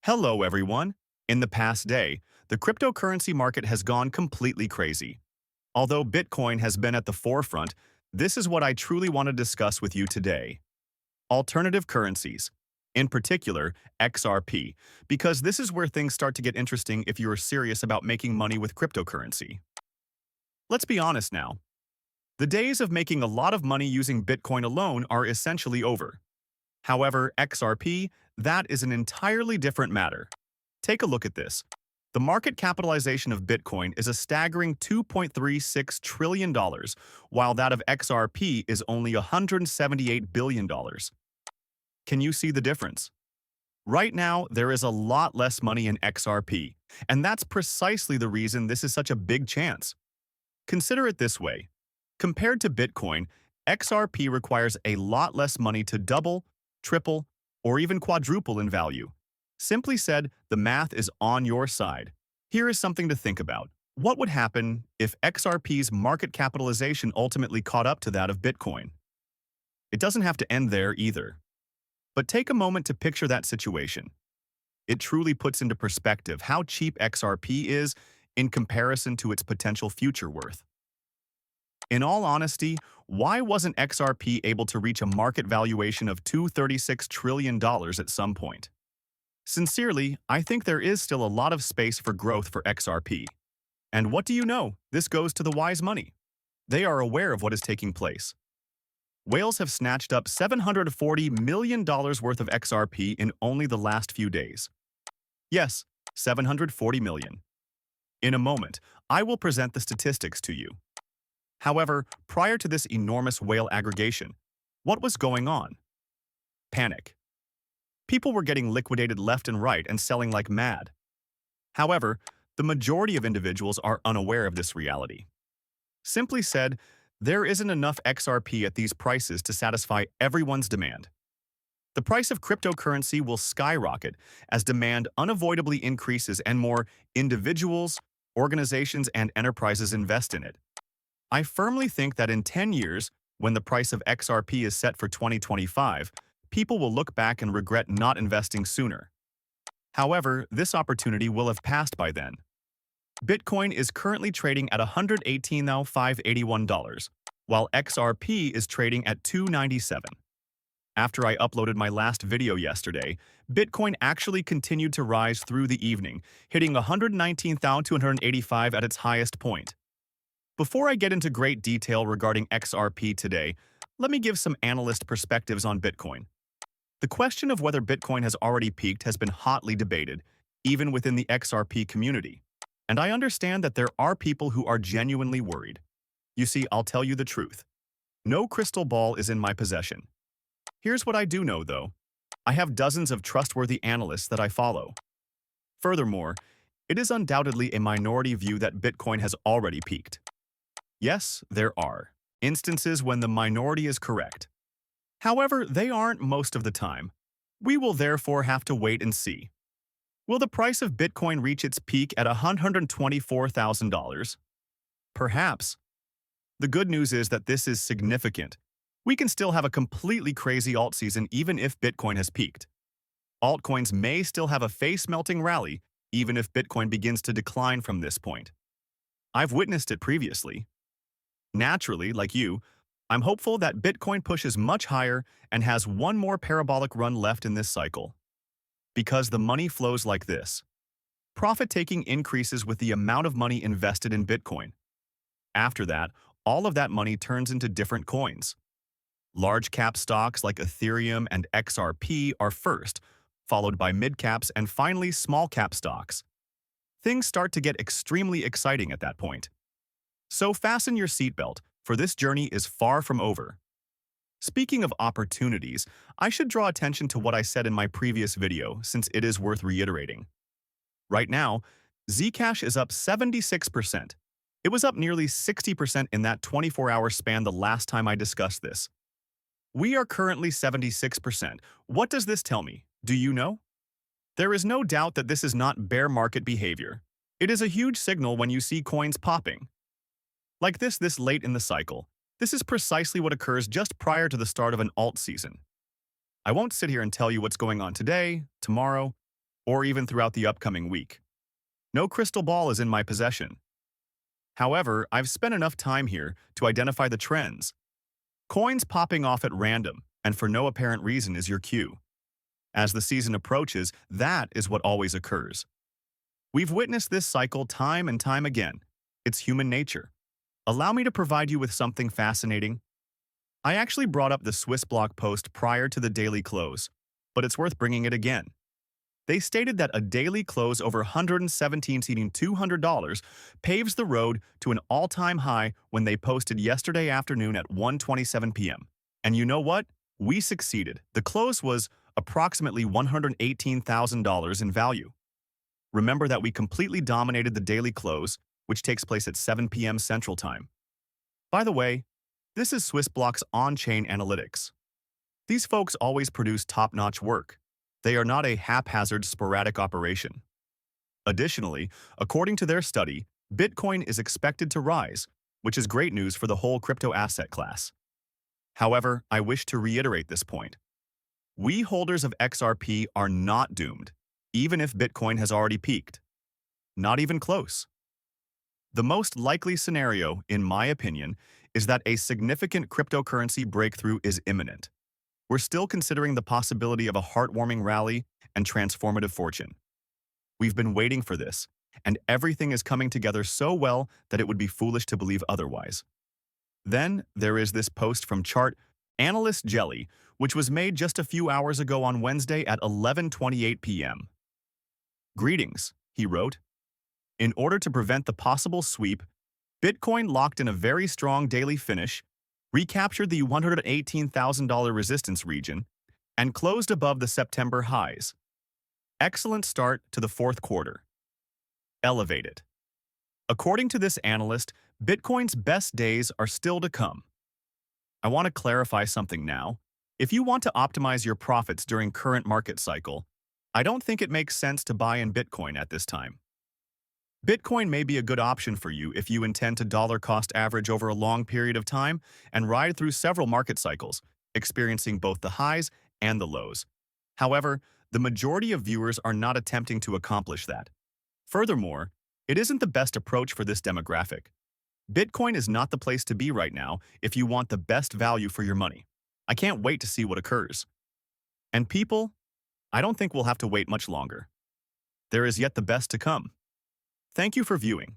Hello, everyone. In the past day, the cryptocurrency market has gone completely crazy. Although Bitcoin has been at the forefront, this is what I truly want to discuss with you today. Alternative currencies, in particular XRP, because this is where things start to get interesting if you are serious about making money with cryptocurrency. Let's be honest now. The days of making a lot of money using Bitcoin alone are essentially over. However, XRP, that is an entirely different matter. Take a look at this. The market capitalization of Bitcoin is a staggering $2.36 trillion, while that of XRP is only $178 billion. Can you see the difference? Right now, there is a lot less money in XRP, and that's precisely the reason this is such a big chance. Consider it this way. Compared to Bitcoin, XRP requires a lot less money to double, triple, or even quadruple in value. Simply said, the math is on your side. Here is something to think about. What would happen if XRP's market capitalization ultimately caught up to that of Bitcoin? It doesn't have to end there either. But take a moment to picture that situation. It truly puts into perspective how cheap XRP is in comparison to its potential future worth. In all honesty, why wasn't XRP able to reach a market valuation of $236 trillion at some point? Sincerely, I think there is still a lot of space for growth for XRP. And what do you know? This goes to the wise money. They are aware of what is taking place. Whales have snatched up $740 million worth of XRP in only the last few days. Yes, $740 million. In a moment, I will present the statistics to you. However, prior to this enormous whale aggregation, what was going on? Panic. People were getting liquidated left and right and selling like mad. However, the majority of individuals are unaware of this reality. Simply said, there isn't enough XRP at these prices to satisfy everyone's demand. The price of cryptocurrency will skyrocket as demand unavoidably increases and more individuals, organizations, and enterprises invest in it. I firmly think that in 10 years, when the price of XRP is set for 2025, people will look back and regret not investing sooner. However, this opportunity will have passed by then. Bitcoin is currently trading at $118,581, while XRP is trading at $297. After I uploaded my last video yesterday, Bitcoin actually continued to rise through the evening, hitting $119,285 at its highest point. Before I get into great detail regarding XRP today, let me give some analyst perspectives on Bitcoin. The question of whether Bitcoin has already peaked has been hotly debated, even within the XRP community. And I understand that there are people who are genuinely worried. You see, I'll tell you the truth. No crystal ball is in my possession. Here's what I do know, though. I have dozens of trustworthy analysts that I follow. Furthermore, it is undoubtedly a minority view that Bitcoin has already peaked. Yes, there are instances when the minority is correct. However, they aren't most of the time. We will therefore have to wait and see. Will the price of Bitcoin reach its peak at $124,000? Perhaps. The good news is that this is significant. We can still have a completely crazy alt season even if Bitcoin has peaked. Altcoins may still have a face-melting rally even if Bitcoin begins to decline from this point. I've witnessed it previously. Naturally, like you, I'm hopeful that Bitcoin pushes much higher and has one more parabolic run left in this cycle. Because the money flows like this. Profit-taking increases with the amount of money invested in Bitcoin. After that, all of that money turns into different coins. Large-cap stocks like Ethereum and XRP are first, followed by mid-caps and finally small-cap stocks. Things start to get extremely exciting at that point. So fasten your seatbelt, for this journey is far from over. Speaking of opportunities, I should draw attention to what I said in my previous video since it is worth reiterating. Right now, Zcash is up 76%. It was up nearly 60% in that 24-hour span the last time I discussed this. We are currently 76%. What does this tell me? Do you know? There is no doubt that this is not bear market behavior. It is a huge signal when you see coins popping. Like this late in the cycle, this is precisely what occurs just prior to the start of an alt season. I won't sit here and tell you what's going on today, tomorrow, or even throughout the upcoming week. No crystal ball is in my possession. However, I've spent enough time here to identify the trends. Coins popping off at random and for no apparent reason is your cue. As the season approaches, that is what always occurs. We've witnessed this cycle time and time again. It's human nature. Allow me to provide you with something fascinating. I actually brought up the Swiss block post prior to the daily close, but it's worth bringing it again. They stated that a daily close over 117 exceeding $200 paves the road to an all-time high when they posted yesterday afternoon at 1:27 p.m. And you know what? We succeeded. The close was approximately $118,000 in value. Remember that we completely dominated the daily close, which takes place at 7 p.m. Central Time. By the way, this is Swissblock's on-chain analytics. These folks always produce top-notch work. They are not a haphazard, sporadic operation. Additionally, according to their study, Bitcoin is expected to rise, which is great news for the whole crypto asset class. However, I wish to reiterate this point. We holders of XRP are not doomed, even if Bitcoin has already peaked. Not even close. The most likely scenario, in my opinion, is that a significant cryptocurrency breakthrough is imminent. We're still considering the possibility of a heartwarming rally and transformative fortune. We've been waiting for this, and everything is coming together so well that it would be foolish to believe otherwise. Then there is this post from chart analyst Jelly, which was made just a few hours ago on Wednesday at 11:28 p.m. Greetings, he wrote. In order to prevent the possible sweep, Bitcoin locked in a very strong daily finish, recaptured the $118,000 resistance region, and closed above the September highs. Excellent start to the fourth quarter. Elevated. According to this analyst, Bitcoin's best days are still to come. I want to clarify something now. If you want to optimize your profits during current market cycle, I don't think it makes sense to buy in Bitcoin at this time. Bitcoin may be a good option for you if you intend to dollar cost average over a long period of time and ride through several market cycles, experiencing both the highs and the lows. However, the majority of viewers are not attempting to accomplish that. Furthermore, it isn't the best approach for this demographic. Bitcoin is not the place to be right now if you want the best value for your money. I can't wait to see what occurs. And people, I don't think we'll have to wait much longer. There is yet the best to come. Thank you for viewing.